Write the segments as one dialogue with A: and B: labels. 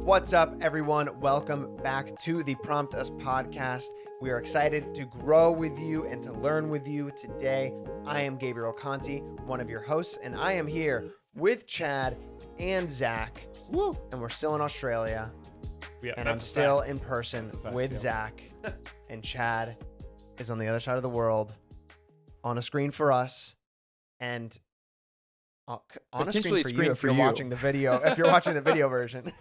A: What's up, everyone? Welcome back to the Prompt Us podcast. We are excited to grow with you and to learn with you today. I am Gabriel Conte, one of your hosts, and I am here with Chad and Zach.
B: Woo.
A: And we're still in Australia.
B: Yeah,
A: and I'm still in person with Zach. And Chad is on the other side of the world on a screen for us. And on a screen for you if you're watching the video, if you're watching the video version.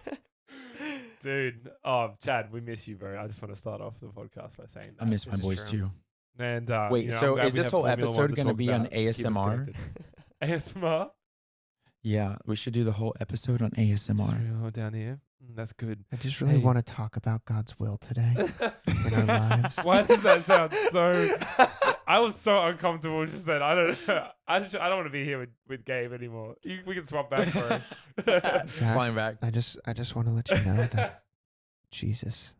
B: Dude, Chad, we miss you, bro. I just want to start off the podcast by saying that.
C: I miss my boys too.
B: And
C: wait, so is this whole episode going to be on ASMR?
B: ASMR?
C: Yeah, we should do the whole episode on ASMR.
B: Down here. That's good.
A: I just really want to talk about God's will today in our lives.
B: Why does that sound so... I was so uncomfortable just then. I don't know. I don't want to be here with Gabe anymore. We can swap back for
A: Zach,
C: flying back.
A: I just want to let you know that Jesus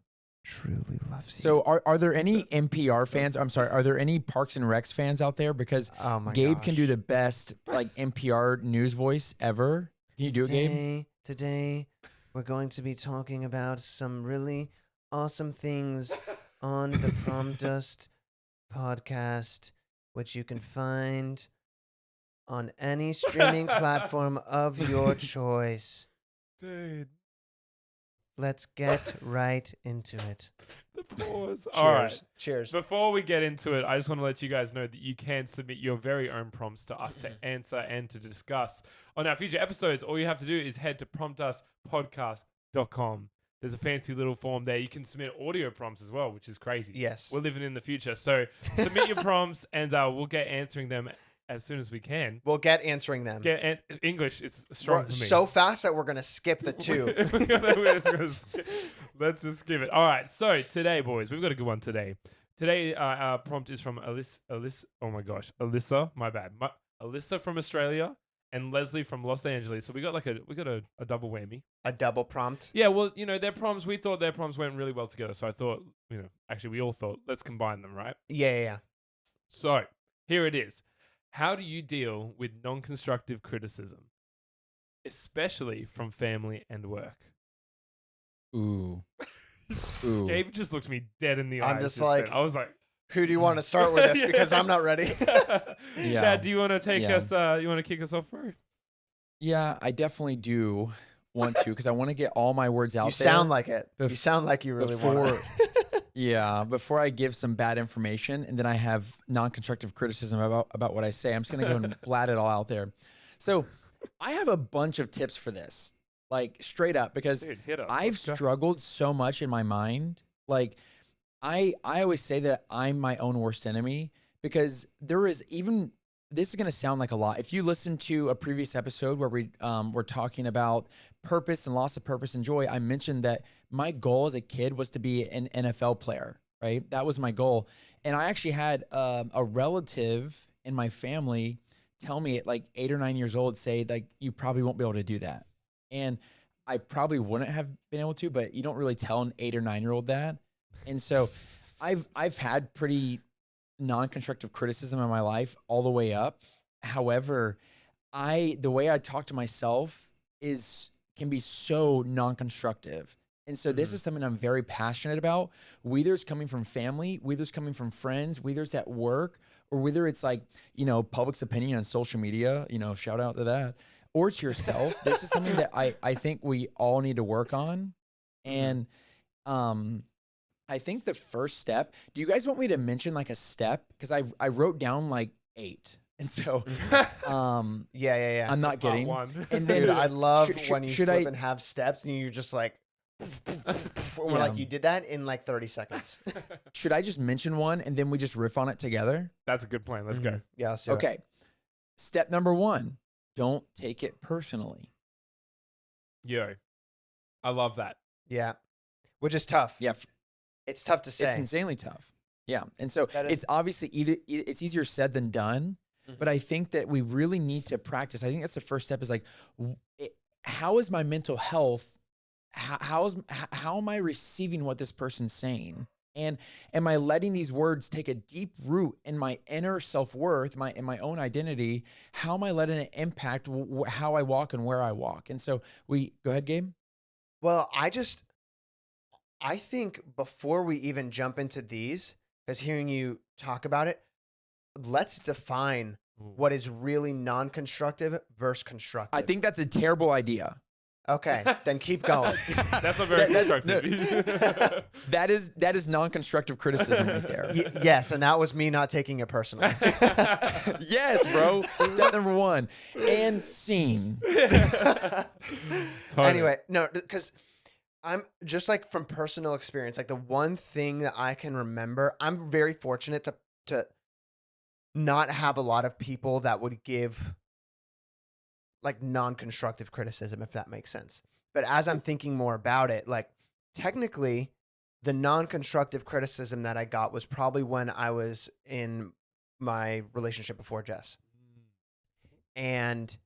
A: truly loves you.
C: So are there any NPR fans? I'm sorry. Are there any Parks and Recs fans out there? Because Gabe can do the best like NPR news voice ever. Can you do it, Gabe?
A: Today, we're going to be talking about some really awesome things on the Prompt Us podcast, which you can find on any streaming platform of your choice.
B: Dude.
A: Let's get right into it.
B: The pause.
A: Cheers.
B: All right.
A: Cheers.
B: Before we get into it, I just want to let you guys know that you can submit your very own prompts to us to answer and to discuss on our future episodes. All you have to do is head to promptuspodcast.com. There's a fancy little form there. You can submit audio prompts as well, which is crazy.
A: Yes.
B: We're living in the future. So submit your prompts and we'll get answering them as soon as we can.
A: We'll get answering them.
B: English is strong for me.
A: So fast that we're going to skip the two.
B: Let's just skip it. All right. So today, boys, we've got a good one today. Today, our prompt is from Alyssa. My bad. Alyssa from Australia and Leslie from Los Angeles. So we got a double whammy.
A: A double prompt?
B: Yeah, well, their prompts, we thought their prompts went really well together. So I thought, actually we all thought, let's combine them, right?
A: Yeah.
B: So here it is. How do you deal with non-constructive criticism, especially from family and work?
C: Ooh.
B: Gabe just looked me dead in the eyes.
A: I'm just like,
B: I was like,
A: who do you want to start with this? Because I'm not ready.
C: Yeah.
B: Chad, do you want to take us? You want to kick us off, bro?
C: Yeah, I definitely do want to because I want to get all my words out there.
A: You sound like it. You sound like you really want to.
C: Yeah, before I give some bad information and then I have non-constructive criticism about what I say, I'm just going to go and blat it all out there. So I have a bunch of tips for this, like straight up, because
B: Dude, hit us.
C: I've struggled so much in my mind. Like I always say that I'm my own worst enemy because there is even, this is going to sound like a lot. If you listen to a previous episode where we were talking about purpose and loss of purpose and joy, I mentioned that my goal as a kid was to be an NFL player, right? That was my goal. And I actually had a relative in my family tell me at like 8 or 9 years old, say like, you probably won't be able to do that. And I probably wouldn't have been able to, but you don't really tell an 8 or 9 year old that. And so I've had pretty non-constructive criticism in my life all the way up. However, the way I talk to myself can be so non-constructive. And so this is something I'm very passionate about, whether it's coming from family, whether it's coming from friends, whether it's at work, or whether it's like, public's opinion on social media, shout out to that, or to yourself. This is something that I think we all need to work on. And I think the first step, do you guys want me to mention like a step? Because I wrote down like 8. And so,
A: yeah.
C: I'm not kidding.
A: And then, dude, I love when you flip and have steps and you're just like, we're like, you did that in like 30 seconds.
C: Should I just mention one and then we just riff on it together?
B: That's a good plan. Let's go.
A: Yeah. Let's do
C: okay.
A: It.
C: Step number 1, don't take it personally.
B: Yo, I love that.
A: Yeah. Which is tough.
C: Yeah.
A: It's tough to say.
C: It's insanely tough. Yeah. And so it's obviously it's easier said than done, but I think that we really need to practice. I think that's the first step is like, how is my mental health? How am I receiving what this person's saying? And am I letting these words take a deep root in my inner self-worth, in my own identity? How am I letting it impact how I walk and where I walk? And so go ahead, Gabe.
A: Well, I think before we even jump into these, because hearing you talk about it, let's define what is really non-constructive versus constructive.
C: I think that's a terrible idea.
A: Okay, then keep going.
B: That's not very constructive.
C: That is non-constructive criticism right there.
A: Yes, and that was me not taking it personally.
C: Yes, bro. Step number 1. And scene.
A: Anyway, no, because I'm just like from personal experience, like the one thing that I can remember, I'm very fortunate to not have a lot of people that would give like non-constructive criticism, if that makes sense. But as I'm thinking more about it, like technically the non-constructive criticism that I got was probably when I was in my relationship before Jess. And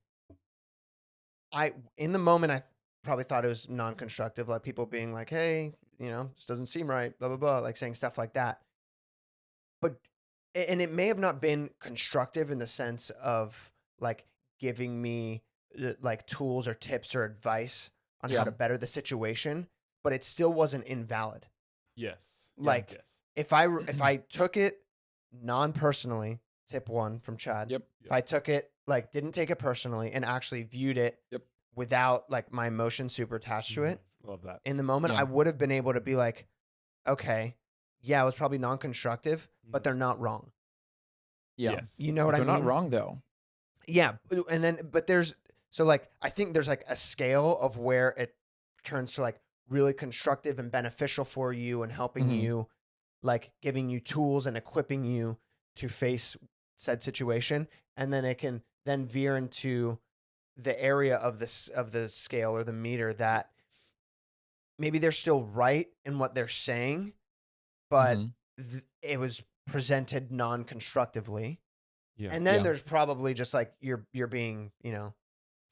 A: in the moment, I probably thought it was non-constructive, like people being like, hey, this doesn't seem right, blah, blah, blah, like saying stuff like that. And it may have not been constructive in the sense of like giving me like tools or tips or advice on how to better the situation, but it still wasn't invalid.
B: Yes.
A: Like
B: yes.
A: if I took it non-personally, tip 1 from Chad.
C: Yep.
A: If I took it, like didn't take it personally and actually viewed it without like my emotions super attached to it.
B: Love that.
A: In the moment, I would have been able to be like, okay, yeah, it was probably non-constructive, but they're not wrong.
C: Yeah.
B: Yes.
A: You know what I mean?
C: They're not wrong though.
A: Yeah. And then, but I think there's like a scale of where it turns to like really constructive and beneficial for you and helping you, like giving you tools and equipping you to face said situation. And then it can then veer into the area of the scale or the meter that maybe they're still right in what they're saying, but it was presented non-constructively.
B: Yeah.
A: And then there's probably just like you're being,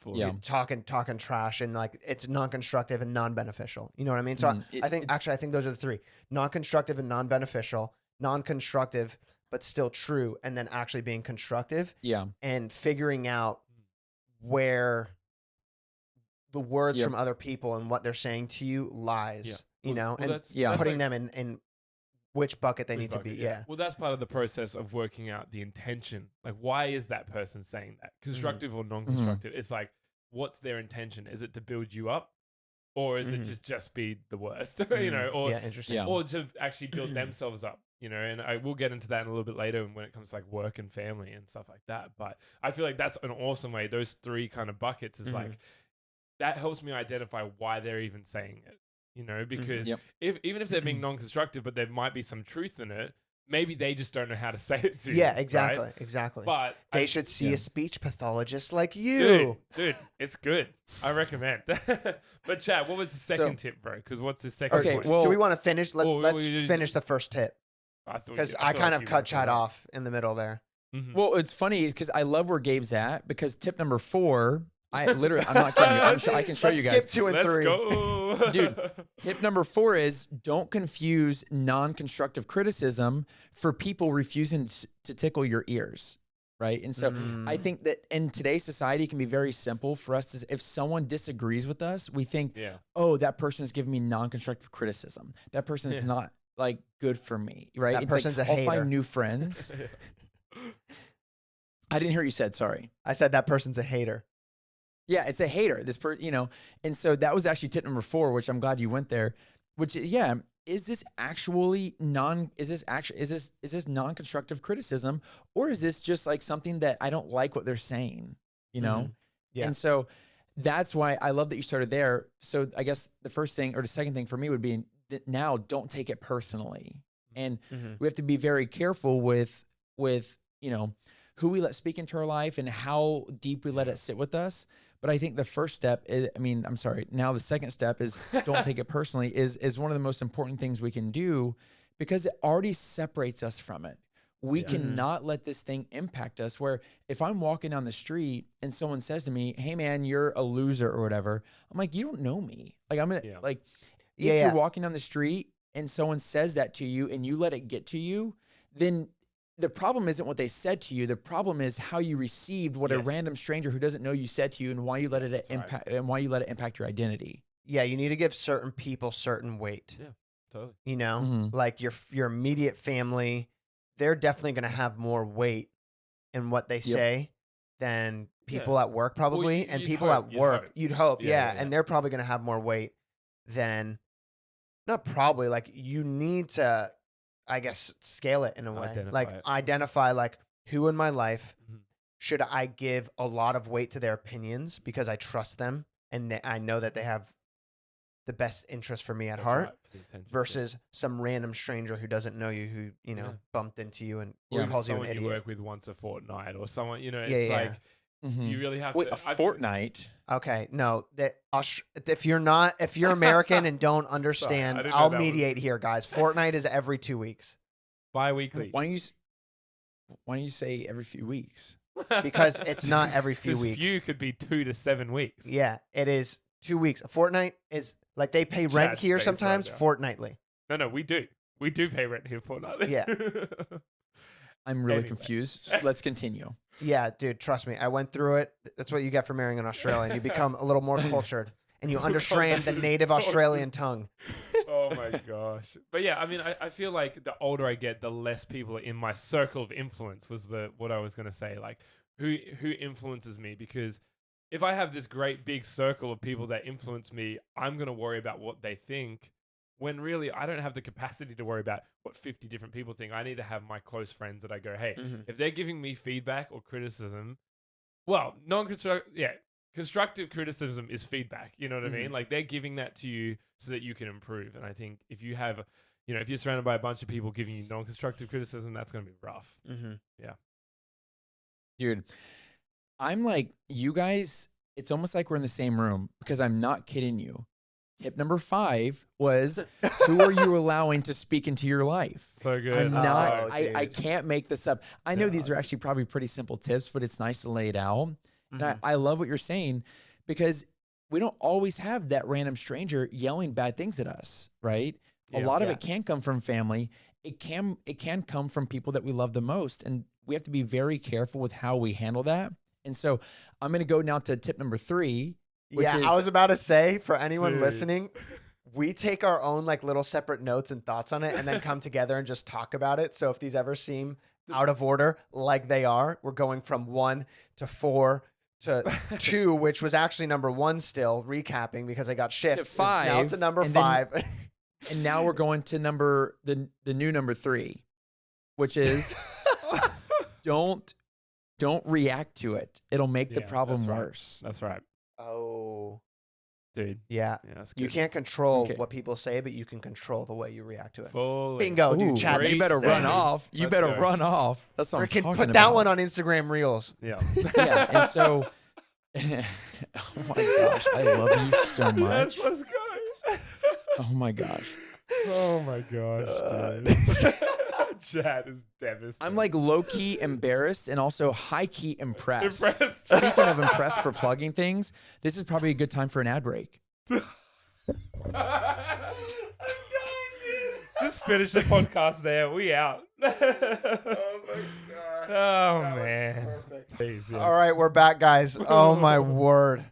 C: Yeah.
A: talking trash and like it's non-constructive and non-beneficial. You know what I mean? So I think those are the 3: non-constructive and non-beneficial, non-constructive but still true, and then actually being constructive.
C: Yeah.
A: And figuring out where the words from other people and what they're saying to you lies. Putting them in which bucket they need to be. Yeah.
B: Well, that's part of the process of working out the intention. Like, why is that person saying that? Constructive or non-constructive? It's like, what's their intention? Is it to build you up? Or is it to just be the worst? Or
A: interesting.
B: Or to actually build themselves up, and I will get into that in a little bit later when it comes to like work and family and stuff like that. But I feel like that's an awesome way. Those 3 kind of buckets is like, that helps me identify why they're even saying it. Because even if they're being non-constructive, but there might be some truth in it, maybe they just don't know how to say it to you.
A: Yeah, exactly,
B: right?
A: exactly.
B: But
A: they should see a speech pathologist like you.
B: Dude, it's good. I recommend. But Chad, what was the second tip, bro? Because what's the second point?
A: Well, do we want to finish? Let's finish the first tip. Because I kind of cut Chad off in the middle there.
C: Well, it's funny because I love where Gabe's at, because tip number 4, I'm not kidding you. I can show you guys.
A: Skip 2 and 3.
B: Let's go.
C: Dude, tip number 4 is don't confuse non-constructive criticism for people refusing to tickle your ears, right? And so I think that in today's society, it can be very simple for us to, if someone disagrees with us, we think, oh, that person is giving me non-constructive criticism. That person is not like good for me, right?
A: That person's a hater.
C: I'll find new friends. I didn't hear what you said. Sorry.
A: I said that person's a hater.
C: Yeah, it's a hater. And so that was actually tip number 4, which I'm glad you went there. Which is, is this actually is this non-constructive criticism, or is this just like something that I don't like what they're saying? Yeah. And so that's why I love that you started there. So I guess the first thing or the second thing for me would be now don't take it personally, and we have to be very careful with who we let speak into our life and how deep we let it sit with us. But I think the first step is, now the second step is don't take it personally is one of the most important things we can do, because it already separates us from it. We cannot let this thing impact us, where if I'm walking down the street and someone says to me, hey man, you're a loser or whatever, I'm like, you don't know me. Like if you're walking down the street and someone says that to you and you let it get to you, then the problem isn't what they said to you. The problem is how you received what a random stranger who doesn't know you said to you, and why you let it impact and why you let it impact your identity.
A: yeah, you need to give certain people certain weight.
B: Yeah, totally.
A: You know,
C: Mhm.
A: like your immediate family, they're definitely going to have more weight in what they say than people
B: Yeah.
A: at work probably,
B: Well,
A: and
B: you'd
A: people
B: hope,
A: at
B: you'd
A: work,
B: hope.
A: you'd hope,
B: Yeah,
A: yeah,
B: yeah, yeah.
A: and they're probably going to have more weight than, not probably, like you need to, I guess, scale it in a way,
B: Identify
A: like
B: it.
A: identify like who in my life
B: Mhm.
A: should I give a lot of weight to their opinions because I trust them and I know that they have the best interest for me at
B: That's
A: heart,
B: right, the intentions, yeah.
A: versus some random stranger who doesn't know you, who
B: Yeah.
A: bumped into you and
B: Or even
A: calls you an
B: someone you
A: idiot.
B: work with once a fortnight, or someone,
A: Yeah,
B: it's
A: yeah.
B: like you really have
C: Wait,
B: to.
C: a fortnight?
A: Okay, no, if you're American and don't understand,
B: didn't know
A: I'll
B: that was-
A: mediate here, guys. Fortnite is every 2 weeks
B: bi-weekly.
C: Why don't you say every few weeks?
A: because it's not every few
B: 'Cause
A: weeks.
B: few could be 2 to 7 weeks.
A: Yeah, it is 2 weeks. A fortnight is like they pay rent
B: Chad's
A: here
B: face right
A: sometimes
B: now.
A: fortnightly.
B: No, we do. We do pay rent here fortnightly.
A: Yeah.
C: I'm really
B: Anyway.
C: confused. So let's continue.
A: Yeah, dude, trust me. I went through it. That's what you get for marrying an Australian. You become a little more cultured and you understand the native Australian tongue.
B: Oh my gosh. But yeah, I mean, I feel like the older I get, the less people in my circle of influence was what I was going to say. Like who influences me, because if I have this great big circle of people that influence me, I'm going to worry about what they think, when really I don't have the capacity to worry about what 50 different people think. I need to have my close friends that I go, hey, if they're giving me feedback or criticism, well, constructive criticism is feedback. You know what I mean? Like they're giving that to you so that you can improve. And I think if you have, if you're surrounded by a bunch of people giving you non-constructive criticism, that's going to be rough. Yeah.
C: Dude, I'm like, you guys, it's almost like we're in the same room, because I'm not kidding you. Tip number 5 was, who are you allowing to speak into your life?
B: So good.
C: I'm not,
A: Oh,
C: I
A: dude.
C: can't make this up. I know these are actually probably pretty simple tips, but it's nice to lay it out. And I love what you're saying, because we don't always have that random stranger yelling bad things at us, right? A lot of it can come from family. It can come from people that we love the most. And we have to be very careful with how we handle that. And so I'm going to go now to tip number 3. Which is,
A: I was about to say, for anyone
B: Dude.
A: listening, we take our own like little separate notes and thoughts on it and then come together and just talk about it. So if these ever seem out of order, like they are, we're going from 1 to 4 to 2, which was actually number 1 still, recapping because I got shift.
C: To 5,
A: Now it's a number
C: and then-
A: 5.
C: and now we're going to the new number 3, which is don't react to it. It'll make the
B: Yeah,
C: problem
B: that's right.
C: worse.
B: That's right.
A: Oh,
B: Dude.
A: yeah.
B: Yeah, that's
A: You
B: good.
A: can't control
C: Okay.
A: what people say, but you can control the way you react to it.
B: Fully.
A: Bingo,
C: Ooh,
A: dude. Chad,
C: you better
B: Great
C: run
B: thing.
C: off. You
B: Let's
C: better
B: go.
C: run off. That's what I'm
A: freaking
C: talking
A: put
C: about.
A: that one on Instagram Reels.
B: Yeah.
C: Yeah, and so, oh my gosh, I love you so much.
B: Let's go.
C: Oh my gosh.
B: Oh my gosh, dude. Chad is devastated.
C: I'm like low-key embarrassed and also high-key impressed.
B: impressed.
C: Speaking of impressed for plugging things, this is probably a good time for an ad break.
B: I'm dying, dude. Just finish the podcast there. We out.
A: Oh my god.
B: Oh man. Please, yes.
A: All right, we're back, guys. Oh my word.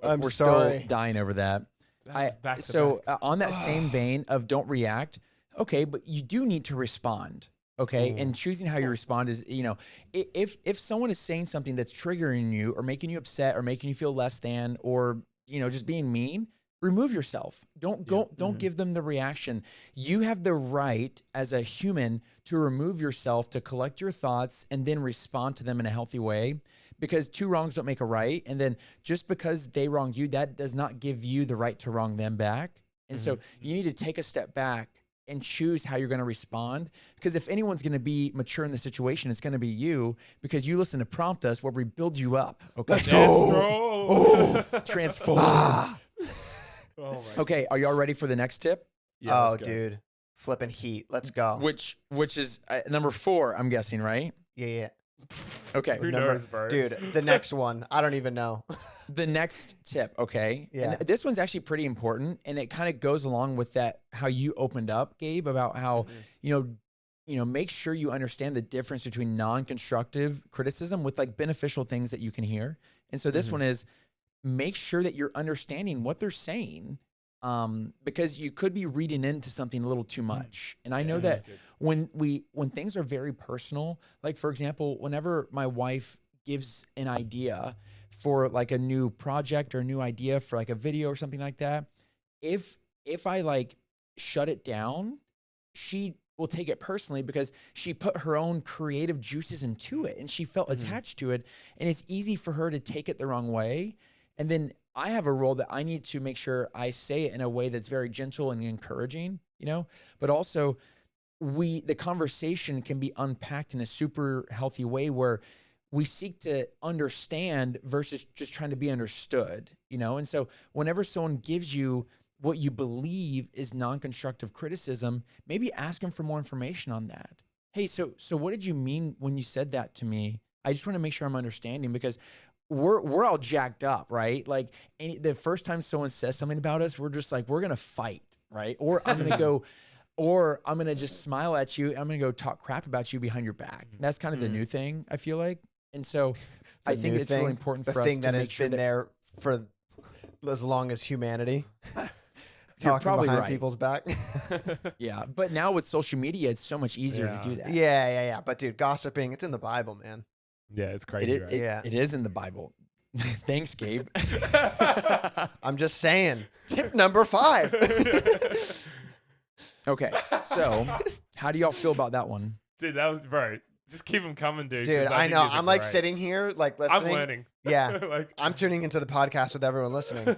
A: I'm
C: We're
A: sorry.
C: still dying over that.
B: That was back to
C: So
B: back.
C: on that same vein of don't react, okay, but you do need to respond, okay?
B: Ooh.
C: And choosing how you respond is, if someone is saying something that's triggering you or making you upset or making you feel less than, or just being mean, remove yourself. Don't give them the reaction. You have the right as a human to remove yourself, to collect your thoughts, and then respond to them in a healthy way. Because 2 wrongs don't make a right. And then just because they wronged you, that does not give you the right to wrong them back. And so you need to take a step back and choose how you're going to respond. Because if anyone's going to be mature in the situation, it's going to be you, because you listen to Prompt Us, where we build you up. Okay.
A: Let's
B: go.
C: Transform.
A: Ah.
B: Oh my.
C: Okay. Are y'all ready for the next tip?
B: Yeah,
A: Oh,
B: let's go.
A: dude. Flipping heat. Let's go.
C: Which is number 4, I'm guessing, right?
A: Yeah.
C: Okay.
B: Who
A: Number-
B: knows, bro?
A: Dude, the next one. I don't even know.
C: The next tip, okay?
A: Yeah.
C: And this one's actually pretty important, and it kind of goes along with that, how you opened up, Gabe, about how, make sure you understand the difference between non-constructive criticism with like beneficial things that you can hear. And so this one is, make sure that you're understanding what they're saying because you could be reading into something a little too much. And I know
B: that's
C: that
B: good.
C: when things are very personal, like for example, whenever my wife gives an idea for like a new project or a new idea for like a video or something like that, if I like shut it down, she will take it personally because she put her own creative juices into it and she felt attached to it, and it's easy for her to take it the wrong way. And then I have a role that I need to make sure I say it in a way that's very gentle and encouraging, you know, but also the conversation can be unpacked in a super healthy way where we seek to understand versus just trying to be understood, you know? And so whenever someone gives you what you believe is non-constructive criticism, maybe ask them for more information on that. Hey, so what did you mean when you said that to me? I just want to make sure I'm understanding, because we're all jacked up, right? Like the first time someone says something about us, we're just like, we're going to fight, right? Or I'm going to go, or I'm going to just smile at you. And I'm going to go talk crap about you behind your back. That's kind of the new thing, I feel like. And so I think it's really important for us to make sure
A: been there for as long as humanity.
C: You're
A: Talking
C: probably
A: behind
C: right.
A: people's back.
C: Yeah, but now with social media, it's so much easier to do that.
A: Yeah. But dude, gossiping, it's in the Bible, man.
B: Yeah, it's crazy. Right?
C: It is in the Bible. Thanks, Gabe.
A: I'm just saying. Tip number 5.
C: Okay, so how do y'all feel about that one?
B: Dude, that was bro. Just keep them coming, dude.
A: Dude,
B: 'cause
A: I
B: think
A: know.
B: these are
A: I'm like
B: great.
A: sitting here, like listening.
B: I'm learning.
A: Yeah.
B: Like
A: I'm tuning into the podcast with everyone listening.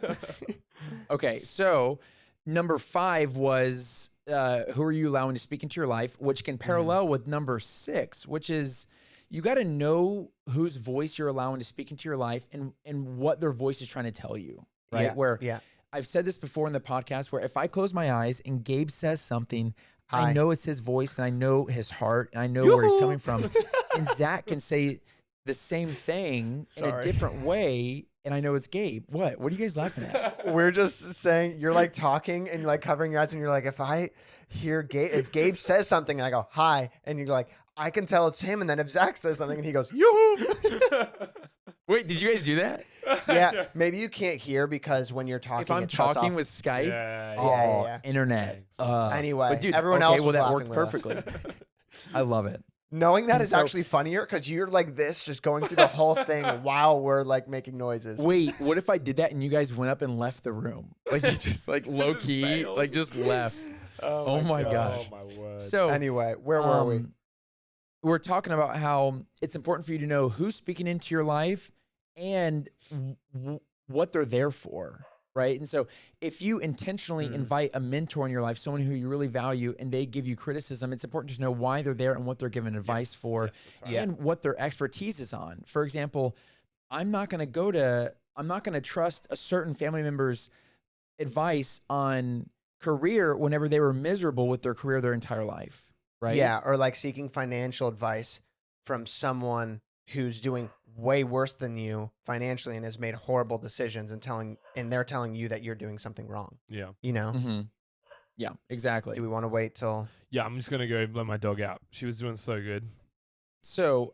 C: Okay, so number 5 was who are you allowing to speak into your life, which can parallel with number 6, which is you got to know whose voice you're allowing to speak into your life and what their voice is trying to tell you, right?
A: Yeah.
C: I've said this before in the podcast, where if I close my eyes and Gabe says something,
A: Hi.
C: I know it's his voice and I know his heart and I know where he's coming from. And Zach can say the same thing in a different way, and I know it's Gabe. What are you guys laughing at?
A: We're just saying, you're like talking and you're like covering your eyes and you're like, if I hear Gabe, if Gabe says something and I go, hi, and you're like, I can tell it's him. And then if Zach says something and he goes, yoo-hoo.
C: Wait, did you guys do that?
A: Yeah, maybe you can't hear because when you're talking,
C: If I'm
A: it shuts
C: talking
A: off.
C: with Skype,
A: Yeah.
C: internet.
A: Anyway,
C: but dude,
A: everyone
C: okay,
A: else
C: well,
A: was
C: that
A: laughing
C: worked
A: with us.
C: perfectly. I love it.
A: Knowing that
C: And
A: is
C: so-
A: actually funnier because you're like this, just going through the whole thing while we're like making noises.
C: Wait, what if I did that and you guys went up and left the room? Like you just like low
B: Just
C: key,
B: bailed.
C: like just left. Oh my gosh.
B: Oh my word.
C: So
A: Anyway, where were we?
C: We're talking about how it's important for you to know who's speaking into your life and what they're there for, right? And so if you intentionally invite a mentor in your life, someone who you really value, and they give you criticism, it's important to know why they're there and what they're giving advice for,
B: Yes, that's right.
C: and what their expertise is on. For example, I'm not going to trust a certain family member's advice on career whenever they were miserable with their career their entire life, right?
A: Yeah, or like seeking financial advice from someone who's doing way worse than you financially and has made horrible decisions and they're telling you that you're doing something wrong.
B: Yeah.
A: You know?
C: Mm-hmm. Yeah, exactly.
A: Do we want to wait till
B: Yeah, I'm just gonna go let my dog out. She was doing so good.
C: So,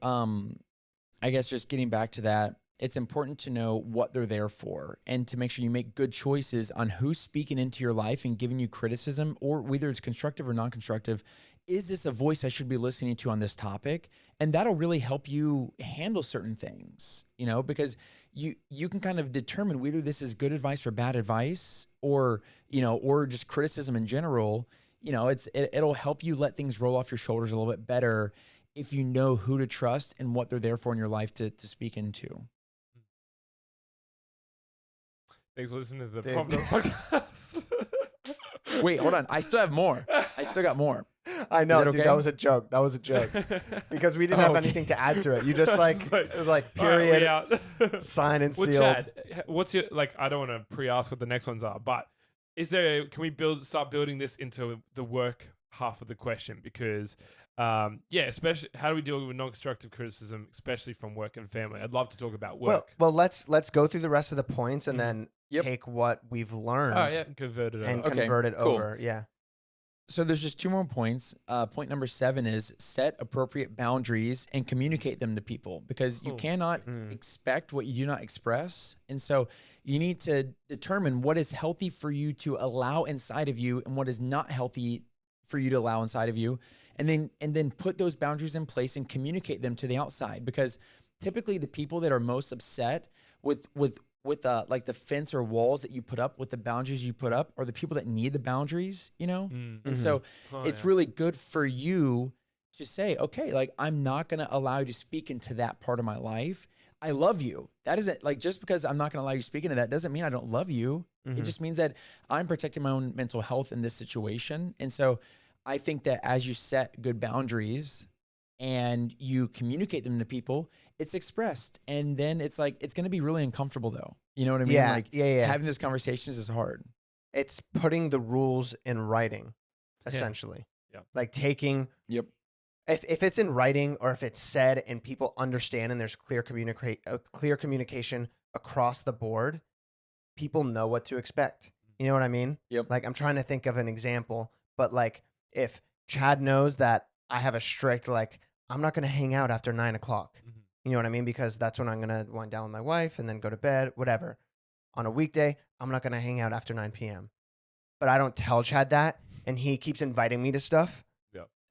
C: I guess just getting back to that, it's important to know what they're there for and to make sure you make good choices on who's speaking into your life and giving you criticism, or whether it's constructive or non-constructive. Is this a voice I should be listening to on this topic? And that'll really help you handle certain things, you know, because you can kind of determine whether this is good advice or bad advice, or, you know, or just criticism in general. You know, it'll help you let things roll off your shoulders a little bit better if you know who to trust and what they're there for in your life to speak into.
B: Thanks for listening to the
A: Dude.
B: Prompt podcast.
C: Wait, hold on. I still have more. I still got more.
A: I know,
C: Is that
A: dude,
C: okay?
A: that was a joke. That was a joke. Because we didn't have
C: Okay.
A: anything to add to it. You just like it was like
B: All right, we
A: period,
B: out.
A: sign and
B: Well,
A: sealed.
B: Chad, what's your like? I don't want to pre-ask what the next ones are, but can we start building this into the work half of the question? Because especially how do we deal with non-constructive criticism, especially from work and family? I'd love to talk about work.
A: Well, let's go through the rest of the points and then
C: Yep.
A: take what we've learned
B: Oh yeah, convert it.
A: and
B: over.
C: Okay,
A: convert it
C: cool.
A: over. Yeah.
C: So there's just 2 more points. Point number 7 is set appropriate boundaries and communicate them to people, because you cannot expect what you do not express. And so you need to determine what is healthy for you to allow inside of you and what is not healthy for you to allow inside of you. And then put those boundaries in place and communicate them to the outside, because typically the people that are most upset with like the fence or walls that you put up, with the boundaries you put up, are the people that need the boundaries, you know? And so it's really good for you to say, okay, like, I'm not going to allow you to speak into that part of my life. I love you. That isn't like, just because I'm not going to allow you to speak into that doesn't mean I don't love you. It just means that I'm protecting my own mental health in this situation. And so I think that as you set good boundaries and you communicate them to people, it's expressed. And then it's like, it's going to be really uncomfortable though. You know what I mean?
A: Yeah,
C: Like, having these conversations is hard.
A: It's putting the rules in writing, essentially.
B: Yeah.
A: Like taking,
C: Yep.
A: if it's in writing, or if it's said and people understand and there's clear communication across the board, people know what to expect. You know what I mean?
C: Yep.
A: Like, I'm trying to think of an example, but like, if Chad knows that I have a strict, like, I'm not going to hang out after 9 o'clock. You know what I mean? Because that's when I'm going to wind down with my wife and then go to bed, whatever. On a weekday, I'm not going to hang out after 9 p.m. But I don't tell Chad that, and he keeps inviting me to stuff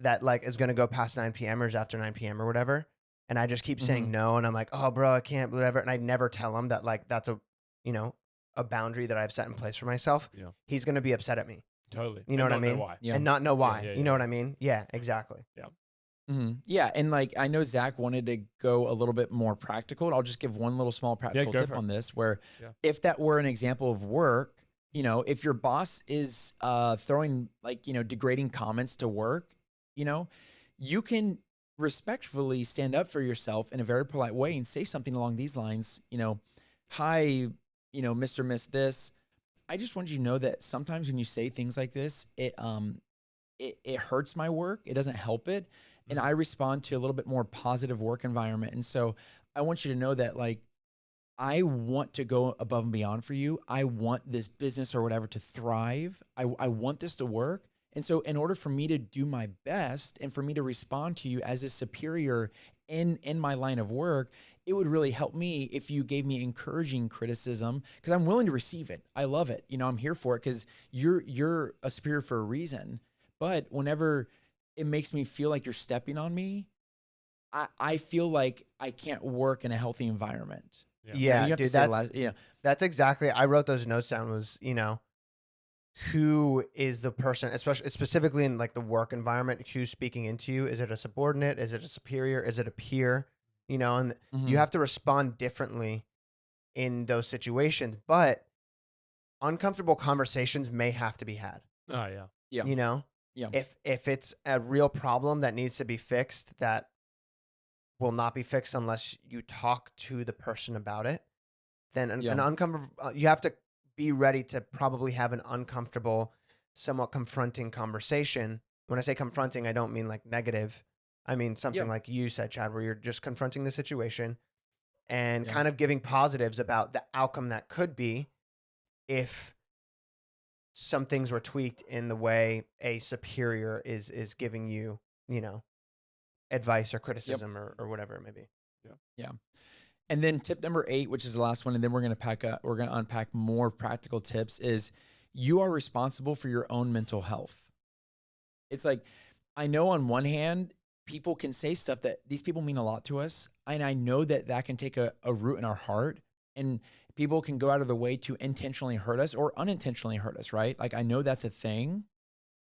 A: that like is going to go past 9 p.m. or is after 9 p.m. or whatever. And I just keep saying no, and I'm like, oh, bro, I can't, whatever. And I never tell him that, like, that's a boundary that I've set in place for myself.
B: Yeah.
A: He's going to be upset at me.
B: Totally.
A: You know what I mean?
B: Why.
C: Yeah.
A: And not know why.
B: Yeah,
A: you know what I mean? Yeah, exactly.
B: Yeah.
C: Yeah. And like, I know Zach wanted to go a little bit more practical. I'll just give one little small practical tip on this, where if that were an example of work, you know, if your boss is throwing, like, you know, degrading comments to work, you know, you can respectfully stand up for yourself in a very polite way and say something along these lines, you know, hi, you know, Mr. Miss this. I just want you to know that sometimes when you say things like this, it hurts my work. It doesn't help it. And I respond to a little bit more positive work environment. And so I want you to know that, like, I want to go above and beyond for you. I want this business or whatever to thrive. I want this to work. And so in order for me to do my best and for me to respond to you as a superior in my line of work, it would really help me if you gave me encouraging criticism, because I'm willing to receive it. I love it. You know, I'm here for it because you're a superior for a reason. But whenever it makes me feel like you're stepping on me, I feel like I can't work in a healthy environment.
A: Yeah, dude, that's exactly, I wrote those notes down, was, you know, who is the person, especially specifically in like the work environment, who's speaking into you? Is it a subordinate? Is it a superior? Is it a peer? You know, and you have to respond differently in those situations, but uncomfortable conversations may have to be had.
B: Oh yeah.
C: Yeah.
A: You know?
C: Yeah.
A: If it's a real problem that needs to be fixed, that will not be fixed unless you talk to the person about it, then an uncomfortable, you have to be ready to probably have an uncomfortable, somewhat confronting conversation. When I say confronting, I don't mean like negative. I mean something like you said, Chad, where you're just confronting the situation and kind of giving positives about the outcome that could be if some things were tweaked in the way a superior is giving you, you know, advice or criticism or whatever it may be.
C: Yeah. And then tip number 8, which is the last one, and then we're going to unpack more practical tips, is you are responsible for your own mental health. It's like, I know on one hand, people can say stuff that these people mean a lot to us. And I know that that can take a root in our heart, and people can go out of the way to intentionally hurt us or unintentionally hurt us, right? Like, I know that's a thing,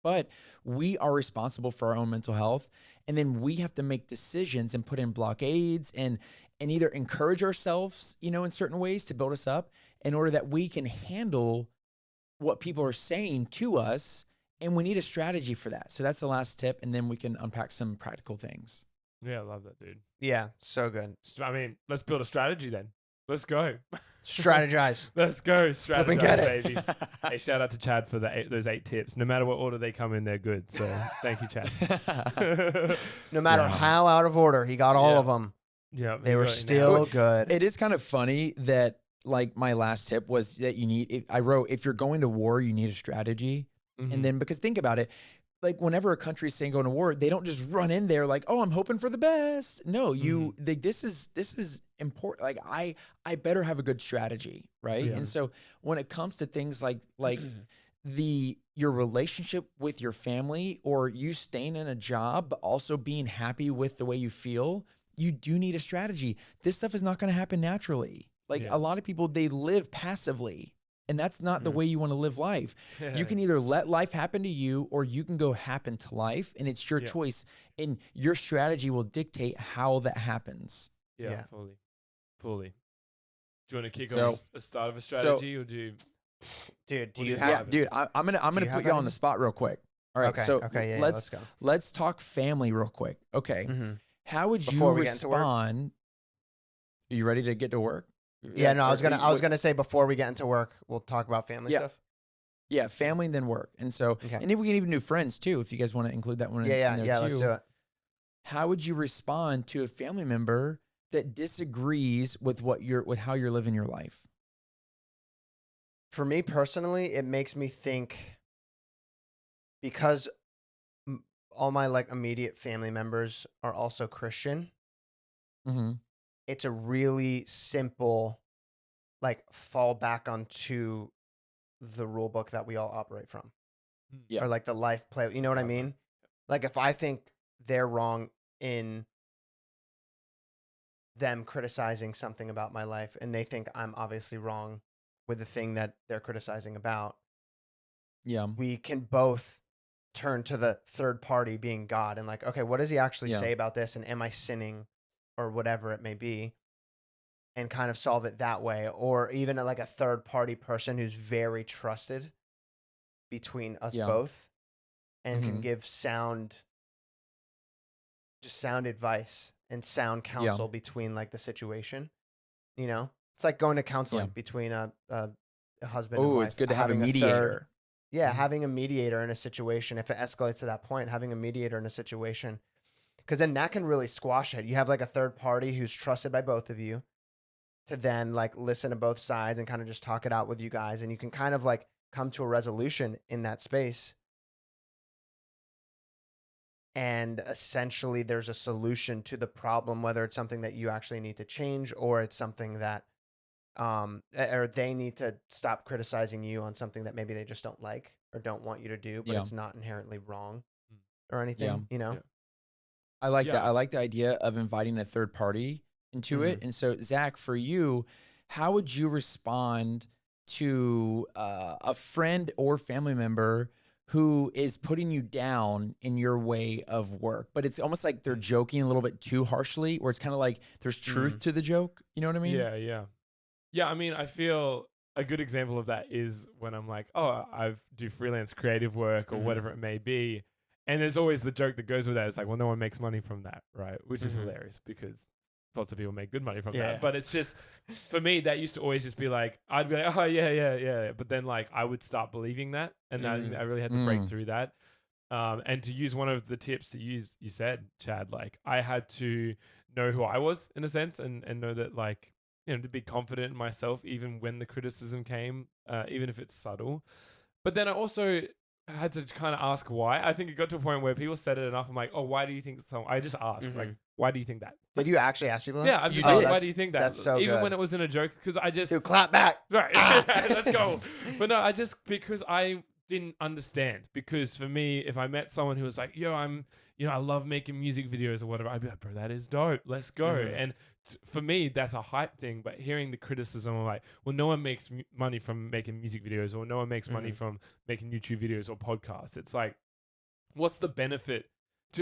C: but we are responsible for our own mental health. And then we have to make decisions and put in blockades and either encourage ourselves, you know, in certain ways to build us up in order that we can handle what people are saying to us. And we need a strategy for that. So that's the last tip. And then we can unpack some practical things.
B: Yeah, I love that, dude.
A: Yeah, so good.
B: I mean, let's build a strategy then. Let's go.
A: Strategize.
B: Let's go. Strategize, baby.
A: it.
B: Hey, shout out to Chad for those 8 tips. No matter what order they come in, they're good. So thank you, Chad.
A: No matter how out of order, he got all of them.
B: Yeah,
A: they were still good.
C: It is kind of funny that, like, my last tip was that I wrote, if you're going to war, you need a strategy. And then, because think about it, like whenever a country's saying going to war, they don't just run in there like, oh, I'm hoping for the best. No, this is important. Like I better have a good strategy, right?
B: Yeah.
C: And so when it comes to things like your relationship with your family, or you staying in a job but also being happy with the way you feel, you do need a strategy. This stuff is not going to happen naturally. Like a lot of people, they live passively, and that's not the way you want to live life. You can either let life happen to you, or you can go happen to life, and it's your choice, and your strategy will dictate how that happens.
B: Yeah. Fully. Do you want to kick off the start of a strategy, or do you?
A: Dude, do
B: What
A: you
B: do
A: have?
C: Yeah, dude, I'm gonna put you on the spot real quick. All right,
A: Okay, let's go.
C: Let's talk family real quick. Okay, how would
A: Before
C: you
A: we get into work?
C: respond? Are you ready to get to work?
A: Yeah, no, I was gonna say before we get into work, we'll talk about family stuff.
C: Yeah, family and then work, and so and then we can even do friends too if you guys want to include that one. in there too.
A: Let's do it.
C: How would you respond to a family member that disagrees with how you're living your life?
A: For me personally, it makes me think, because all my like immediate family members are also Christian.
C: Mm-hmm.
A: It's a really simple, like, fall back onto the rule book that we all operate from.
C: Yeah.
A: Or like the life play. You know what I mean? Like, if I think they're wrong in them criticizing something about my life, and they think I'm obviously wrong with the thing that they're criticizing about, we can both turn to the third party being God and like, okay, what does he actually say about this? And am I sinning, or whatever it may be, and kind of solve it that way. Or even like a third party person who's very trusted between us both, and can give sound advice and sound counsel between like the situation. You know, it's like going to counseling between a husband and wife.
C: It's good to have a mediator.
A: Having a mediator in a situation, if it escalates to that point, having a mediator in a situation, because then that can really squash it. You have like a third party who's trusted by both of you to then like listen to both sides and kind of just talk it out with you guys, and you can kind of like come to a resolution in that space. And essentially there's a solution to the problem, whether it's something that you actually need to change, or it's something that or they need to stop criticizing you on something that maybe they just don't like or don't want you to do, but it's not inherently wrong or anything, you know?
C: I like that. I like the idea of inviting a third party into it. And so, Zach, for you, how would you respond to a friend or family member who is putting you down in your way of work, but it's almost like they're joking a little bit too harshly, or it's kind of like there's truth to the joke? You know what I mean?
B: Yeah, I mean, I feel a good example of that is when I'm like, oh, I do freelance creative work or whatever it may be. And there's always the joke that goes with that. It's like, well, no one makes money from that, right? Which is hilarious because lots of people make good money from that. But it's just, for me, that used to always just be like, I'd be like, oh, yeah. But then like I would start believing that. And that, I really had to break through that. And to use one of the tips that you said, Chad, like I had to know who I was in a sense, and know that like, you know, to be confident in myself, even when the criticism came, even if it's subtle. But then I also had to kind of ask why. I think it got to a point where people said it enough. I'm like, oh, why do you think so? I just asked, like, why do you think that?
A: Did you actually ask people that?
B: Yeah, I'm just like, why do you think that?
A: That's so
B: even
A: good.
B: when it was in a joke, because I just...
A: Dude, clap back.
B: Right, let's go. But no, because I didn't understand. Because for me, if I met someone who was like, yo, I love making music videos or whatever, I'd be like, bro, that is dope. Let's go. And for me, that's a hype thing. But hearing the criticism of like, well, no one makes money from making music videos, or no one makes money from making YouTube videos or podcasts. It's like, what's the benefit?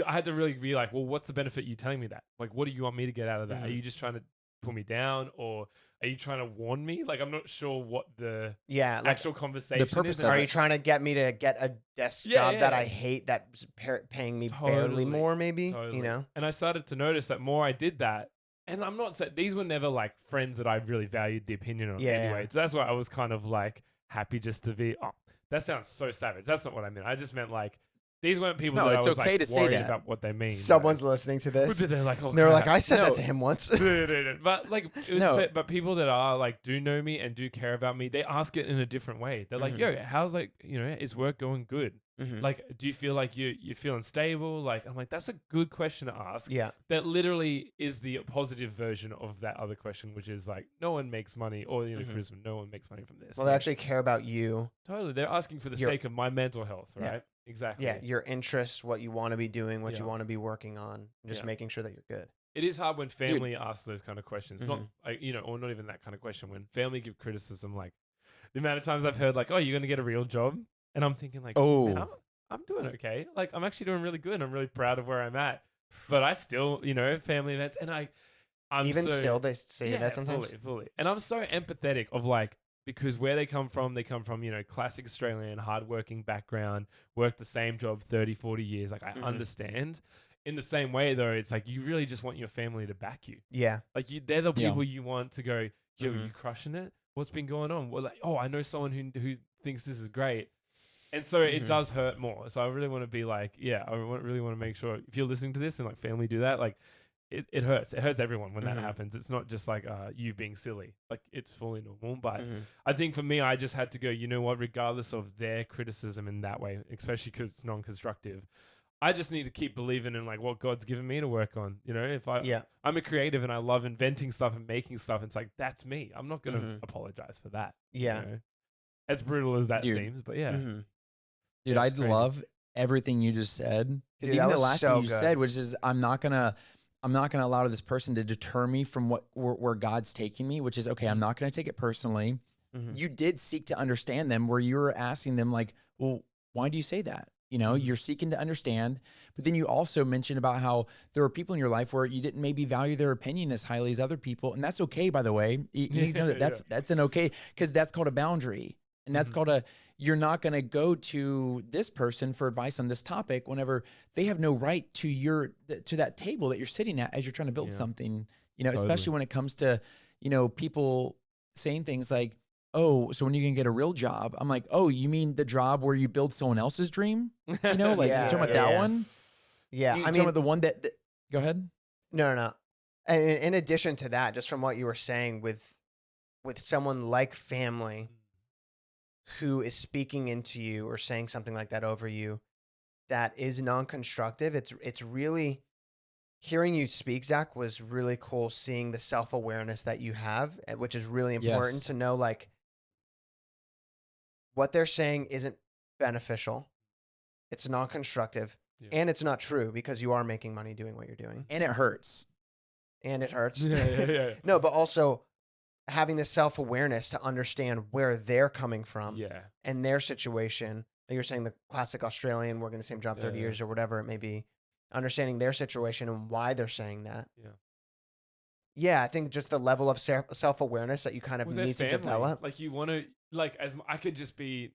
B: I had to really be like, well, what's the benefit you telling me that? Like, what do you want me to get out of that? Are you just trying to put me down, or are you trying to warn me? Like, I'm not sure what the actual conversation is.
A: Are you trying to get me to get a desk job that I hate, that's paying me barely more, maybe? You know?
B: And I started to notice that more I did that, and I'm not saying these were never like friends that I really valued the opinion of anyway. So that's why I was kind of like happy just to be, oh, that sounds so savage. That's not what I meant. I just meant like, these weren't people that I was
C: okay
B: like worried about what they mean.
A: Someone's listening to this.
B: They're like, oh,
A: they're like, I said that to him once.
B: But like, but people that are like, do know me and do care about me, they ask it in a different way. They're like, yo, how's like, is work going good?
A: Mhm.
B: Like, do you feel like you're feeling stable? Like, I'm like, that's a good question to ask.
A: Yeah.
B: That literally is the positive version of that other question, which is like, no one makes money, or
A: Mhm.
B: criticism, no one makes money from this.
A: Well, they
B: Like,
A: actually care about you.
B: totally, they're asking for the
A: Your-
B: sake of my mental health,
A: Yeah.
B: right? Exactly.
A: Yeah, your interests, what you want to be doing, what you
B: Yeah.
A: want to be working on, just
B: Yeah.
A: making sure that you're good.
B: It is hard when family asks those kind of questions, not
A: Mhm.
B: like, or not even that kind of question. When family give criticism, like the amount of times I've heard, like, "Oh, you're gonna get a real job," and I'm thinking, like, "Man,
C: Oh,
B: I'm doing okay. Like, I'm actually doing really good. I'm really proud of where I'm at." But I still, family events, and I'm
A: Even
B: so,
A: still, they say that sometimes.
B: fully, and I'm so empathetic of like, because where they come from, classic Australian hardworking background, worked the same job 30, 40 years. Like, I
A: Mhm.
B: understand. In the same way, though, it's like you really just want your family to back you.
A: Yeah.
B: Like, they're the
C: Yeah.
B: people you want to go, yo,
A: Mhm.
B: you crushing it? What's been going on? Well, like, oh, I know someone who thinks this is great. And so it
A: Mhm.
B: does hurt more. So I really want to be like, really want to make sure if you're listening to this and like family do that, like it hurts. It hurts everyone when that
A: Mhm.
B: happens. It's not just like you being silly. Like, it's fully normal. But
A: Mhm.
B: I think for me, I just had to go, you know what, regardless of their criticism in that way, especially because it's non-constructive, I just need to keep believing in like what God's given me to work on. If
A: Yeah.
B: I'm a creative and I love inventing stuff and making stuff, it's like, that's me. I'm not going to
A: Mhm.
B: apologize for that.
A: Yeah.
B: As brutal as that
C: Dude.
B: seems, but yeah.
A: Mhm.
C: dude,
B: Yeah,
C: I
B: it's crazy.
C: love everything you just said. Because
A: Dude,
C: even
A: that
C: the
A: was
C: last
A: so
C: thing you
A: good.
C: said, which is I'm not gonna allow this person to deter me from where God's taking me, which is okay. I'm not gonna take it personally.
A: Mhm.
C: You did seek to understand them, where you were asking them like, well, why do you say that? You're seeking to understand, but then you also mentioned about how there were people in your life where you didn't maybe value their opinion as highly as other people, and that's okay, by the way. You need to know that that's an okay, because that's called a boundary, and that's called you're not going to go to this person for advice on this topic whenever they have no right to that table that you're sitting at as you're trying to build
A: Yeah.
C: something.
B: Totally.
C: Especially when it comes to people saying things like, oh, so when you can get a real job? I'm like, oh, you mean the job where you build someone else's dream? Like
A: Yeah,
C: you talking about that
A: yeah.
C: one?
A: Yeah.
C: You
A: I
C: talking
A: mean,
C: about the one that go ahead.
A: no. And in addition to that, just from what you were saying with someone like family who is speaking into you or saying something like that over you that is non-constructive, it's really hearing you speak, Zach, was really cool. Seeing the self-awareness that you have, which is really important
C: Yes.
A: to know, like what they're saying isn't beneficial. It's non-constructive,
B: Yeah.
A: and it's not true because you are making money doing what you're doing,
C: And it hurts.
A: and it hurts.
B: Yeah.
A: No, but also having the self-awareness to understand where they're coming from
B: Yeah.
A: and their situation. Like you're saying, the classic Australian working the same job 30
B: Yeah.
A: years or whatever it may be, understanding their situation and why they're saying that.
B: Yeah.
A: Yeah, I think just the level of self-awareness that you kind of
B: With their
A: need to
B: family,
A: develop.
B: like you want to, like, I could just be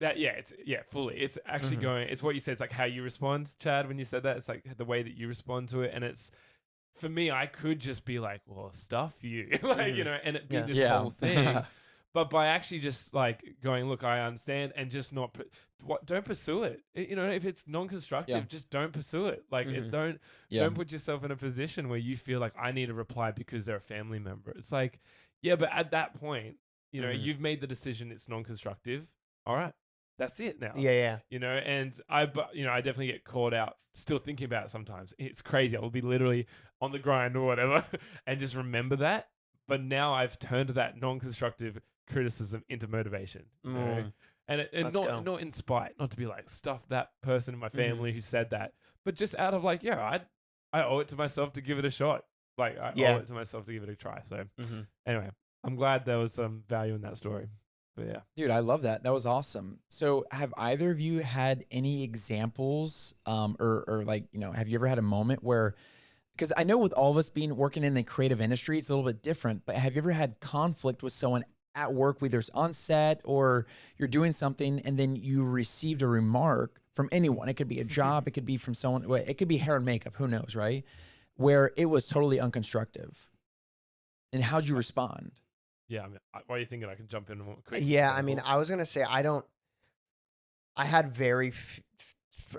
B: that. Yeah. Fully. It's actually
A: Mhm.
B: going, it's what you said. It's like how you respond, Chad, when you said that. It's like the way that you respond to it. And it's, for me, I could just be like, well, stuff you, like,
A: Mhm.
B: and it be
A: Yeah.
B: this whole thing. But by actually just like going, look, I understand, and just not, don't pursue it. If it's non-constructive,
C: Yeah.
B: just don't pursue it. Like,
A: Mhm.
B: don't put yourself in a position where you feel like I need to reply because they're a family member. It's like, yeah, but at that point,
A: Mhm.
B: you've made the decision. It's non-constructive. All right, that's it now.
A: Yeah.
B: And I definitely get caught out still thinking about it sometimes. It's crazy. I'll be literally on the grind or whatever and just remember that. But now I've turned that non-constructive criticism into motivation.
A: Mm.
B: And
A: Let's go.
B: not in spite, not to be like, stuff that person in my
A: Mm-hmm.
B: family who said that, but just out of like, I owe it to myself to give it a shot. Like, I
A: Yeah.
B: owe it to myself to give it a try. So
A: Mhm.
B: anyway, I'm glad there was some value in that story. But yeah.
C: Dude, I love that. That was awesome. So have either of you had any examples or like, have you ever had a moment where, because I know with all of us working in the creative industry, it's a little bit different, but have you ever had conflict with someone at work, whether it's on set or you're doing something and then you received a remark from anyone? It could be a job, it could be from someone, it could be hair and makeup, who knows, right? Where it was totally unconstructive. And how'd you respond?
B: Yeah. I mean, why are you thinking I can jump in more quick?
A: Yeah, I mean, I was gonna say I had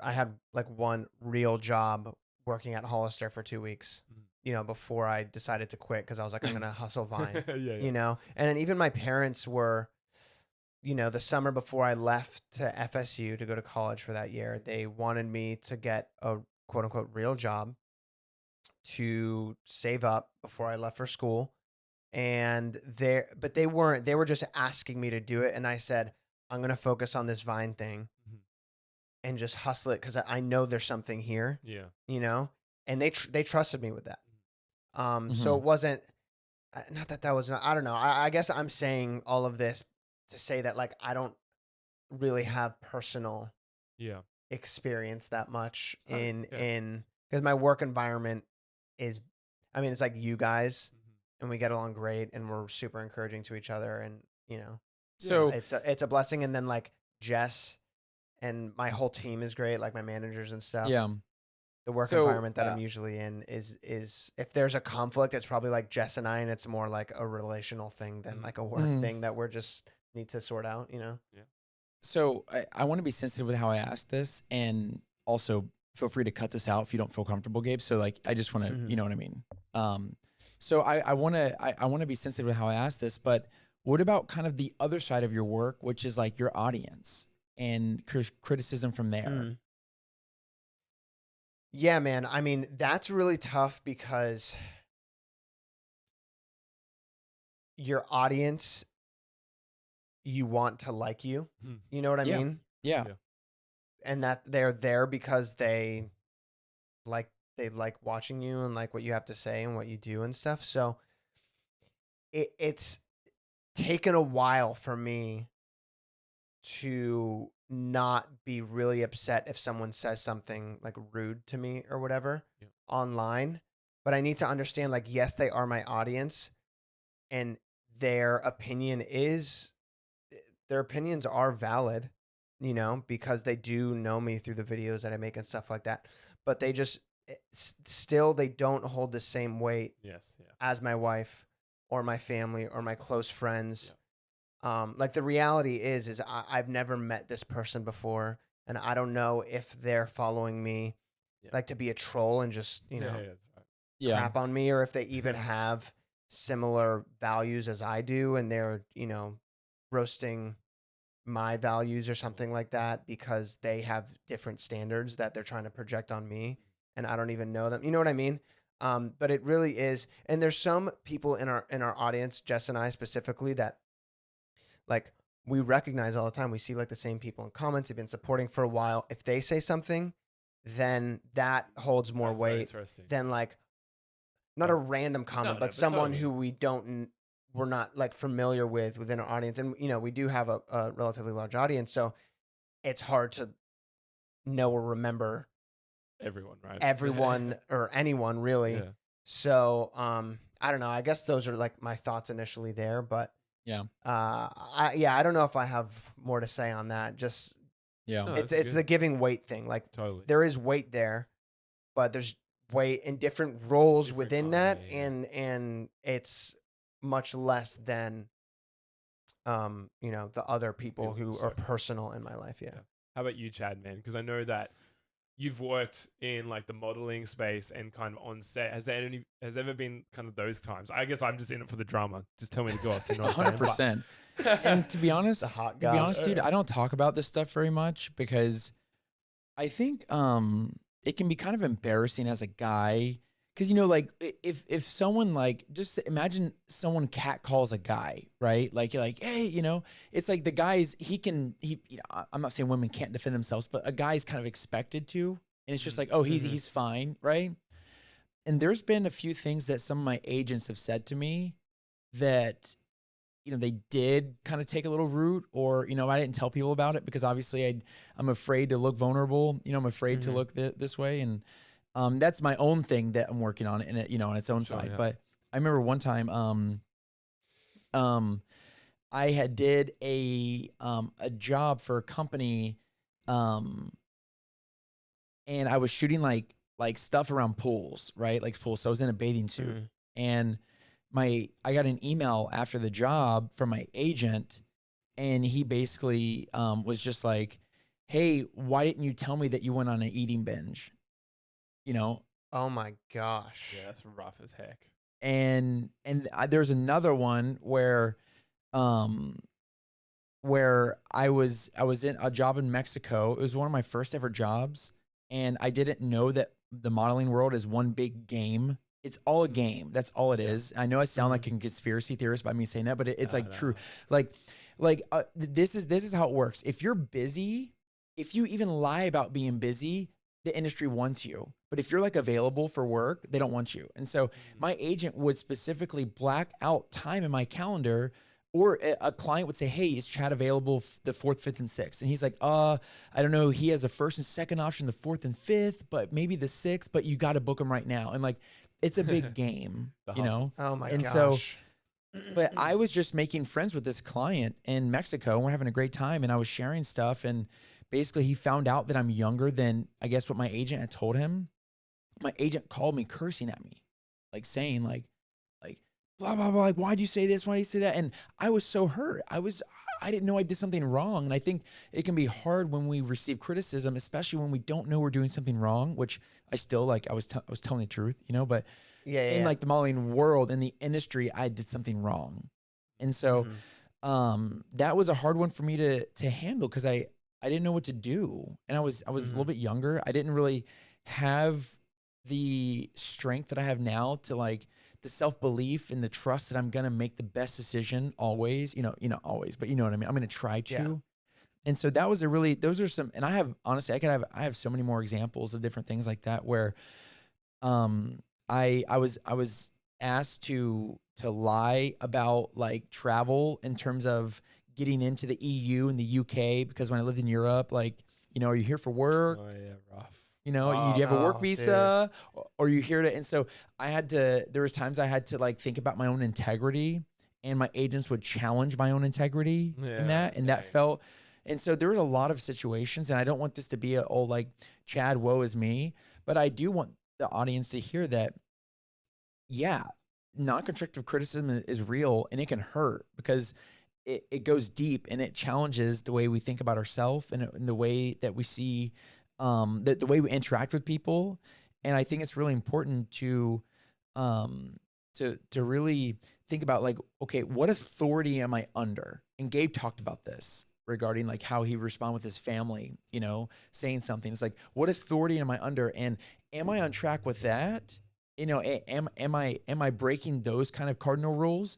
A: I had like one real job working at Hollister for 2 weeks, before I decided to quit because I was like, I'm gonna hustle Vine,
B: yeah.
A: And then even my parents were, the summer before I left to FSU to go to college for that year, they wanted me to get a quote unquote real job to save up before I left for school. And they were just asking me to do it. And I said, I'm going to focus on this Vine thing and just hustle it, 'cause I know there's something here, and they trusted me with that. So it wasn't, not that was not, I don't know. I guess I'm saying all of this to say that, like, I don't really have personal experience that much because my work environment is, I mean, it's like you guys, and we get along great, and we're super encouraging to each other, and
C: So
A: it's a blessing. And then, like, Jess and my whole team is great, like my managers and stuff.
C: yeah.
A: The work
C: So,
A: environment that I'm usually in is if there's a conflict, it's probably like Jess and I, and it's more like a relational thing than like a work thing that we're just need to sort out,
B: Yeah.
C: So I want to be sensitive with how I ask this, and also feel free to cut this out if you don't feel comfortable, Gabe. So like, I just want to, you know what I mean? So I want to be sensitive with how I ask this, but what about kind of the other side of your work, which is like your audience and criticism from there?
A: Yeah, man. I mean, that's really tough because your audience, you want to like you. You know what I mean?
C: Yeah.
A: And that they're there because they like watching you and like what you have to say and what you do and stuff. So it's taken a while for me to not be really upset if someone says something like rude to me or whatever online. But I need to understand, like, yes, they are my audience, and their opinions are valid, because they do know me through the videos that I make and stuff like that. But they just still, they don't hold the same weight as my wife or my family or my close friends. Like, the reality is I've never met this person before, and I don't know if they're following me like to be a troll and just, crap on me, or if they even have similar values as I do, and they're, roasting my values or something like that because they have different standards that they're trying to project on me, and I don't even know them. You know what I mean? But it really is. And there's some people in our audience, Jess and I specifically, that, like, we recognize all the time. We see, like, the same people in comments. They've been supporting for a while. If they say something, then that holds more
B: That's so
A: weight
B: interesting.
A: than, like, not a random comment, but someone
B: totally.
A: who we're not, like, familiar with within our audience. And, we do have a relatively large audience, so it's hard to know or remember
B: Everyone, right?
A: everyone or anyone really.
B: Yeah.
A: So, I don't know. I guess those are, like, my thoughts initially there, but I don't know if I have more to say on that. Just
B: No,
A: it's
B: that's
A: the
B: good.
A: giving weight thing. Like,
B: Totally.
A: there is weight there, but there's weight in different roles
B: Different
A: within
B: kind,
A: that,
B: yeah.
A: and it's much less than the other people who
B: so
A: are personal in my life. Yeah.
B: How about you, Chad, man? Because I know that you've worked in like the modeling space and kind of on set. Has ever been kind of those times? I guess I'm just in it for the drama. Just tell me to goss. You know what I'm saying?
C: 100%. And to be honest,
A: The hot
C: to be honest,
A: goss.
C: dude, I don't talk about this stuff very much because I think it can be kind of embarrassing as a guy. Cause like if someone, like, just imagine someone catcalls a guy, right? Like, you're like, hey, it's like the guys, I'm not saying women can't defend themselves, but a guy's kind of expected to, and it's just like, oh, he's fine, right? And there's been a few things that some of my agents have said to me that, they did kind of take a little route, or, I didn't tell people about it because obviously I'm afraid to look vulnerable. I'm afraid to look this way. And that's my own thing that I'm working on, and on its own side.
B: Yeah.
C: But I remember one time, I had did a job for a company, and I was shooting like stuff around pools, right? Like pools. So I was in a bathing suit, and I got an email after the job from my agent, and he basically was just like, hey, why didn't you tell me that you went on an eating binge?
A: Oh my gosh.
B: Yeah, that's rough as heck.
C: And there's another one where where I was in a job in Mexico. It was one of my first ever jobs, and I didn't know that the modeling world is one big game. It's all a game. That's all it is. I know I sound like a conspiracy theorist by me saying that, but it's like true. Like this is how it works. If you're busy, if you even lie about being busy, the industry wants you. But if you're like available for work, they don't want you. And so my agent would specifically black out time in my calendar, or a client would say, hey, is Chad available the 4th, 5th, and 6th? And he's like, I don't know. He has a 1st and 2nd option, the 4th and 5th, but maybe the 6th, but you got to book him right now. And like, it's a big game, you know?
A: Oh my
C: and
A: gosh.
C: so, but I was just making friends with this client in Mexico, and we're having a great time, and I was sharing stuff, and basically he found out that I'm younger than, I guess, what my agent had told him. My agent called me cursing at me, like saying like blah, blah, blah, like, why'd you say this? Why'd you say that? And I was so hurt. I didn't know I did something wrong. And I think it can be hard when we receive criticism, especially when we don't know we're doing something wrung, which I still I was telling the truth, you know, but in like the modeling world, in the industry, I did something wrong. And so that was a hard one for me to handle, because I didn't know what to do. And I was a little bit younger. I didn't really have the strength that I have now to like the self-belief and the trust that I'm going to make the best decision always, you know, always, but you know what I mean? I'm going to try to. Yeah. And so that was those are some, and I have, honestly, I have so many more examples of different things like that where, I was asked to lie about like travel in terms of getting into the EU and the UK, because when I lived in Europe, like, you know, are you here for work?
B: Oh yeah, rough.
C: You know, you have a work visa, or you here to, and so there was times I had to like think about my own integrity, and my agents would challenge my own integrity in that. And that felt, and so there was a lot of situations, and I don't want this to be like, Chad, woe is me, but I do want the audience to hear that, yeah, non-constructive criticism is real, and it can hurt, because it goes deep, and it challenges the way we think about ourselves, and the way that we see the way we interact with people. And I think it's really important to really think about like, okay, what authority am I under? And Gabe talked about this regarding like how he respond with his family, you know, saying something. It's like, what authority am I under? And am I on track with that? You know, am I breaking those kind of cardinal rules?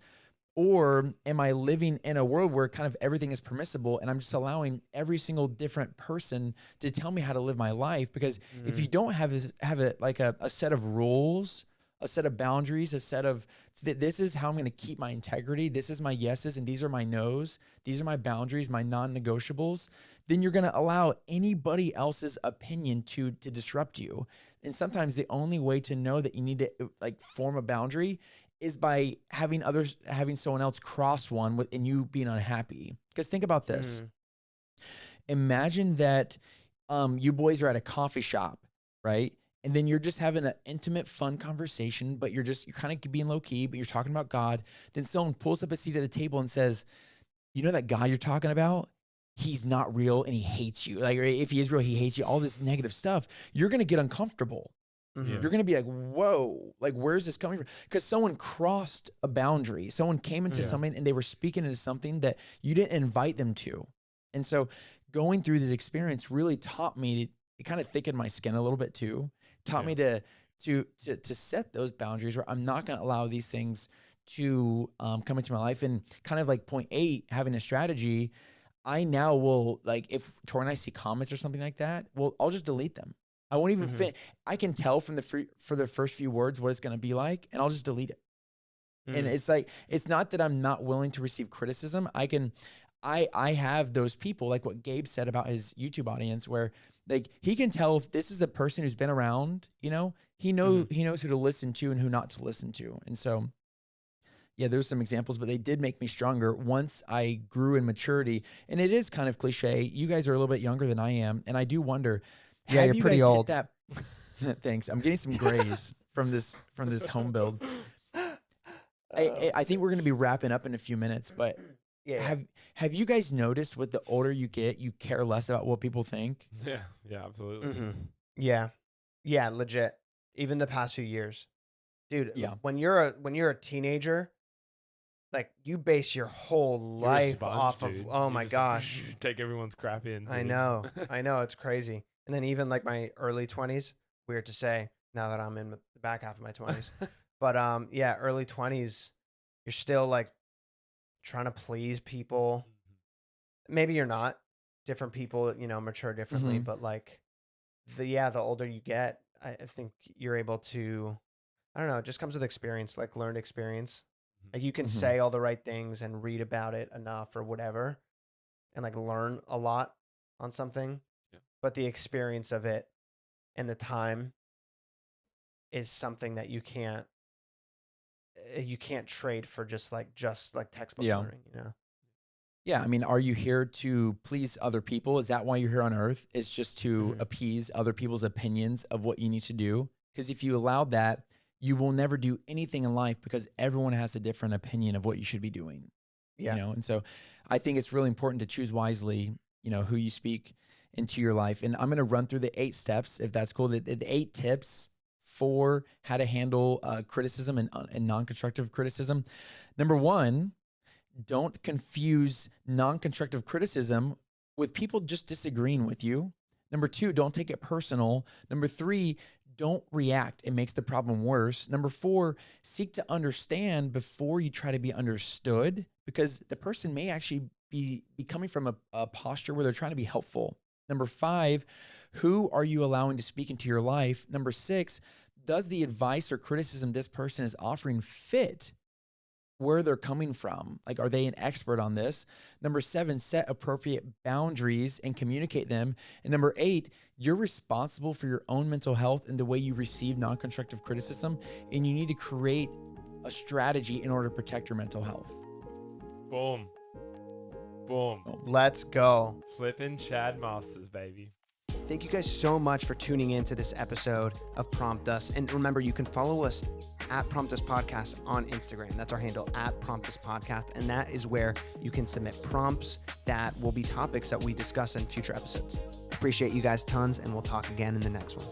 C: Or am I living in a world where kind of everything is permissible, and I'm just allowing every single different person to tell me how to live my life? Because if you don't have a set of rules, a set of boundaries, a set of, this is how I'm going to keep my integrity, this is my yeses, and these are my nos, these are my boundaries, my non-negotiables, then you're going to allow anybody else's opinion to disrupt you. And sometimes the only way to know that you need to like form a boundary is by having someone else cross one and you being unhappy. Because think about this. Imagine that you boys are at a coffee shop, right? And then you're just having an intimate, fun conversation, but you're kind of being low key, but you're talking about God. Then someone pulls up a seat at the table and says, you know that God you're talking about? He's not real and he hates you. Like, or if he is real, he hates you. All this negative stuff. You're going to get uncomfortable. You're going to be like, whoa, like, where's this coming from? Because someone crossed a boundary. Someone came into something, and they were speaking into something that you didn't invite them to. And so going through this experience really taught me, it kind of thickened my skin a little bit too. Taught me to set those boundaries where I'm not going to allow these things to come into my life. And kind of like point 8, having a strategy, I now will, like, if Tori and I see comments or something like that, well, I'll just delete them. I won't even fit. I can tell from for the first few words what it's going to be like, and I'll just delete it. And it's like, it's not that I'm not willing to receive criticism. I have those people, like what Gabe said about his YouTube audience, where like he can tell if this is a person who's been around, you know, he knows who to listen to and who not to listen to. And so, yeah, there's some examples, but they did make me stronger once I grew in maturity. And it is kind of cliche. You guys are a little bit younger than I am, and I do wonder.
A: Yeah, you're pretty old.
C: That? Thanks. I'm getting some grays from this home build. I think we're going to be wrapping up in a few minutes, but have you guys noticed with the older you get, you care less about what people think?
B: Yeah, absolutely.
A: Yeah, legit. Even the past few years, dude.
C: Yeah.
A: When you're a teenager, like you base your whole
B: You're a
A: life
B: sponge,
A: off
B: dude.
A: of, oh
B: You
A: my
B: just,
A: gosh.
B: take everyone's crap in.
A: I
B: dude.
A: know. It's crazy. And then even like my early 20s, weird to say now that I'm in the back half of my 20s. But yeah, early 20s, you're still like trying to please people. Maybe you're not. Different people, mature differently,
C: Mhm.
A: but like the older you get, I think you're able to, I don't know, it just comes with experience, like learned experience. Like you can
C: Mhm.
A: say all the right things and read about it enough or whatever and like learn a lot on something.
B: Yeah.
A: But the experience of it and the time is something that you can't trade for just like textbook
C: Yeah.
A: learning,
C: Yeah, I mean, are you here to please other people? Is that why you're here on earth? It's just to
A: Mhm.
C: appease other people's opinions of what you need to do? Because if you allow that, you will never do anything in life because everyone has a different opinion of what you should be doing.
A: Yeah.
C: And so I think it's really important to choose wisely, who you speak into your life. And I'm going to run through the 8 steps, if that's cool, the 8 tips for how to handle criticism and non-constructive criticism. Number 1, don't confuse non-constructive criticism with people just disagreeing with you. Number 2, don't take it personal. Number 3, don't react. It makes the problem worse. Number 4, seek to understand before you try to be understood, because the person may actually be coming from a posture where they're trying to be helpful. Number 5, who are you allowing to speak into your life? Number 6, does the advice or criticism this person is offering fit where they're coming from? Like, are they an expert on this? Number 7, set appropriate boundaries and communicate them. And number 8, you're responsible for your own mental health and the way you receive non-constructive criticism. And you need to create a strategy in order to protect your mental health.
B: Boom.
A: Let's go.
B: Flipping Chad Masters, baby.
A: Thank you guys so much for tuning in to this episode of Prompt Us. And remember, you can follow us at Prompt Us Podcast on Instagram. That's our handle, at Prompt Us Podcast. And that is where you can submit prompts that will be topics that we discuss in future episodes. Appreciate you guys tons, and we'll talk again in the next one.